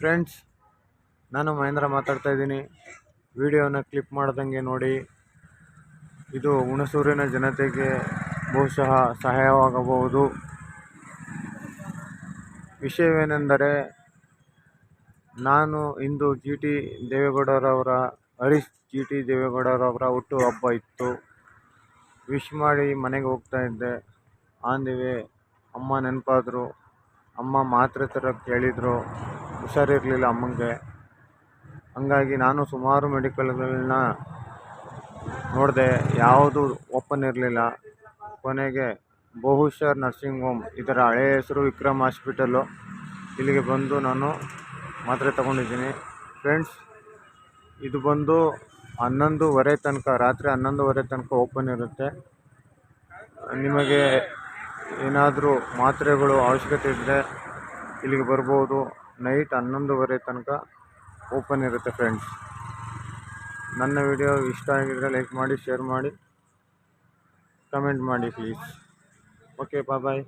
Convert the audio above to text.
Friends, ನಾನು ಮಹೇಂದ್ರ ಮಾತಾಡ್ತಾ ಇದ್ದೀನಿ. ವಿಡಿಯೋನ ಕ್ಲಿಪ್ ಮಾಡ್ದಂಗೆ ನೋಡಿ. ಇದು ಹುಣಸೂರಿನ ಜನತೆಗೆ ಬಹುಶಃ ಸಹಾಯವಾಗಬಹುದು. ವಿಷಯವೇನೆಂದರೆ, ನಾನು ಇಂದು ಹರೀಶ್ ಜಿ ಟಿ ದೇವೇಗೌಡರವರ ಹುಟ್ಟು ಹಬ್ಬ ಇತ್ತು. ವಿಶ್ ಮಾಡಿ ಮನೆಗೆ ಹೋಗ್ತಾ ಇದ್ದೆ. ಆನ್ ದಿ ವೇ ಅಮ್ಮ ನೆನಪಾದ್ರು. ಅಮ್ಮ ಮಾತ್ರೆ ತರಕ್ಕೆ ಹೇಳಿದ್ರು. ಹುಷಾರಿರಲಿಲ್ಲ ಅಮ್ಮಂಗೆ. ಹಂಗಾಗಿ ನಾನು ಸುಮಾರು ಮೆಡಿಕಲ್ಗಳನ್ನ ನೋಡಿದೆ, ಯಾವುದು ಓಪನ್ ಇರಲಿಲ್ಲ. ಕೊನೆಗೆ ಬಹುಶಃ ನರ್ಸಿಂಗ್ ಹೋಮ್, ಇದರ ಹಳೆಯ ಹೆಸರು ವಿಕ್ರಮ್ ಹಾಸ್ಪಿಟಲ್ಲು, ಇಲ್ಲಿಗೆ ಬಂದು ನಾನು ಮಾತ್ರೆ ತಗೊಂಡಿದ್ದೀನಿ. ಫ್ರೆಂಡ್ಸ್, ಇದು ಬಂದು 11:30 ತನಕ, ರಾತ್ರಿ 11:30 ತನಕ ಓಪನ್ ಇರುತ್ತೆ. ನಿಮಗೆ ಏನಾದರೂ ಮಾತ್ರೆಗಳು ಅವಶ್ಯಕತೆ ಇದ್ದರೆ ಇಲ್ಲಿಗೆ ಬರ್ಬೋದು. ನೈಟ್ 11:30 ತನಕ ಓಪನ್ ಇರುತ್ತೆ. ಫ್ರೆಂಡ್ಸ್, ನನ್ನ ವಿಡಿಯೋ ಇಷ್ಟ ಆಗಿದ್ರೆ ಲೈಕ್ ಮಾಡಿ, ಶೇರ್ ಮಾಡಿ, ಕಮೆಂಟ್ ಮಾಡಿ ಪ್ಲೀಸ್. Okay, bye.